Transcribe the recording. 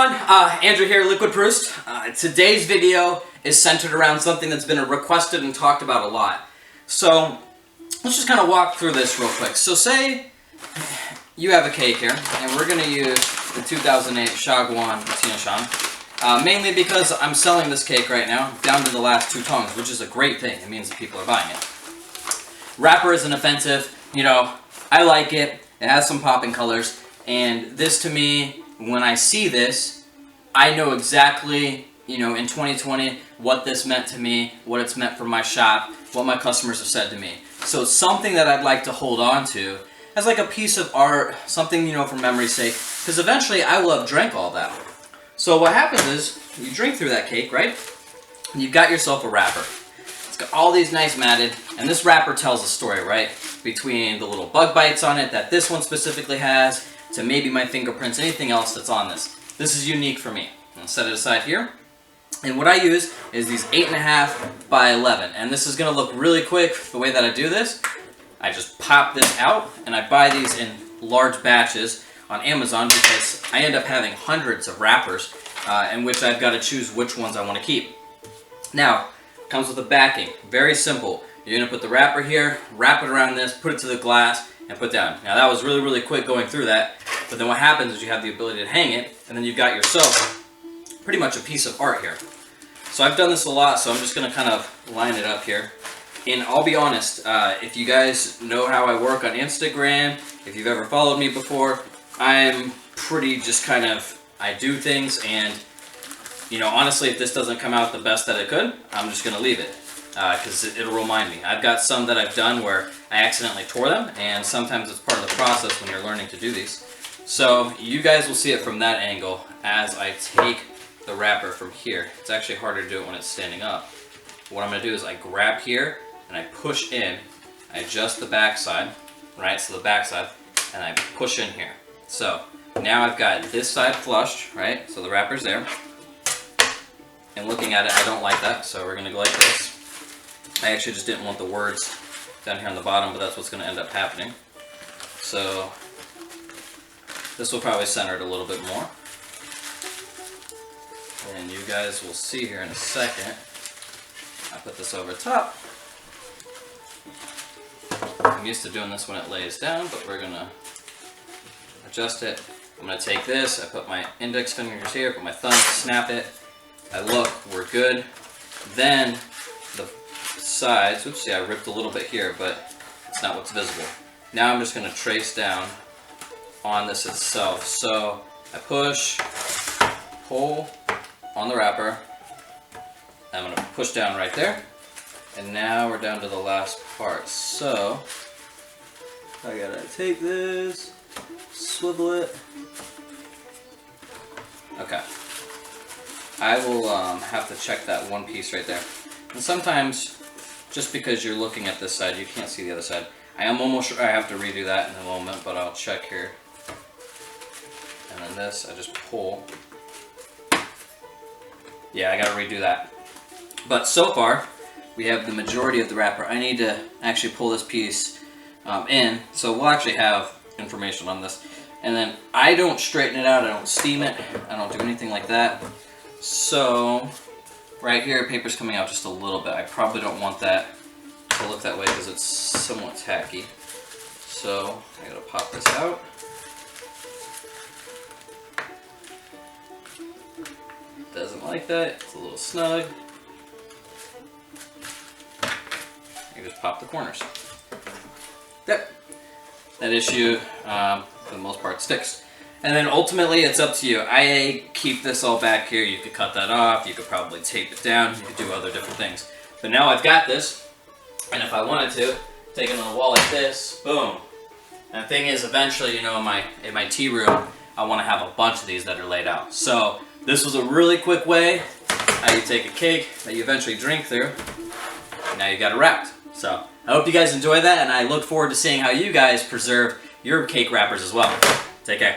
everyone, Andrew here, Liquid Proust. Today's video is centered around something that's been requested and talked about a lot. So, let's just kind of walk through this real quick. So say you have a cake here, and we're going to use the 2008 Xiaguan Tianshan, mainly because I'm selling this cake right now down to the last 2 tongs, which is a great thing. It means that people are buying it. Wrapper isn't offensive, you know, I like it. It has some popping colors, and this to me, when I see this, I know exactly, you know, in 2020, what this meant to me, what it's meant for my shop, what my customers have said to me. So it's something that I'd like to hold on to as like a piece of art, something, you know, for memory's sake, because eventually I will have drank all that. So what happens is, you drink through that cake, right? And you've got yourself a wrapper. It's got all these nice matted, and this wrapper tells a story, right? Between the little bug bites on it that this one specifically has, to maybe my fingerprints, anything else that's on this. This is unique for me. I'll set it aside here. And what I use is these 8.5 by 11. And this is going to look really quick. The way that I do this, I just pop this out, and I buy these in large batches on Amazon because I end up having hundreds of wrappers in which I've got to choose which ones I want to keep. Now, it comes with a backing. Very simple. You're going to put the wrapper here, wrap it around this, put it to the glass, and put down. Now that was really quick going through that, but then what happens is you have the ability to hang it, and then you've got yourself pretty much a piece of art here. So I've done this a lot, so I'm just going to kind of line it up here. And I'll be honest, if you guys know how I work on Instagram, if you've ever followed me before, I'm pretty just kind of, I do things, and you know, honestly, if this doesn't come out the best that it could, I'm just going to leave it. Because it'll remind me. I've got some that I've done where I accidentally tore them, and sometimes it's part of the process when you're learning to do these. So you guys will see it from that angle as I take the wrapper from here. It's actually harder to do it when it's standing up. What I'm going to do is I grab here and I push in. I adjust the back side, right, so the back side, and I push in here. So now I've got this side flushed, right, so the wrapper's there. And looking at it, I don't like that, so we're going to go like this. I actually just didn't want the words down here on the bottom, but that's what's going to end up happening. So this will probably center it a little bit more. And you guys will see here in a second. I put this over top. I'm used to doing this when it lays down, but we're going to adjust it. I'm going to take this, I put my index fingers here, put my thumb, snap it. I look, we're good. Then the sides, oops, yeah, I ripped a little bit here, but it's not what's visible. Now I'm just going to trace down on this itself. So I push, pull on the wrapper. I'm going to push down right there. And now we're down to the last part. So I got to take this, swivel it. Okay. I will have to check that one piece right there. And sometimes, just because you're looking at this side, you can't see the other side. I am almost sure I have to redo that in a moment, but I'll check here. And then this, I just pull. Yeah, I gotta redo that. But so far, we have the majority of the wrapper. I need to actually pull this piece in, so we'll actually have information on this. And then I don't straighten it out, I don't steam it, I don't do anything like that. So, right here, paper's coming out just a little bit. I probably don't want that to look that way because it's somewhat tacky. So, I gotta pop this out. Doesn't like that, it's a little snug. You just pop the corners. Yep. That issue, for the most part, sticks. And then ultimately, it's up to you. I keep this all back here. You could cut that off. You could probably tape it down. You could do other different things. But now I've got this, and if I wanted to, take it on the wall like this, boom. And the thing is, eventually, you know, in my tea room, I want to have a bunch of these that are laid out. So this was a really quick way how you take a cake that you eventually drink through. And now you got it wrapped. So I hope you guys enjoy that, and I look forward to seeing how you guys preserve your cake wrappers as well. Take care.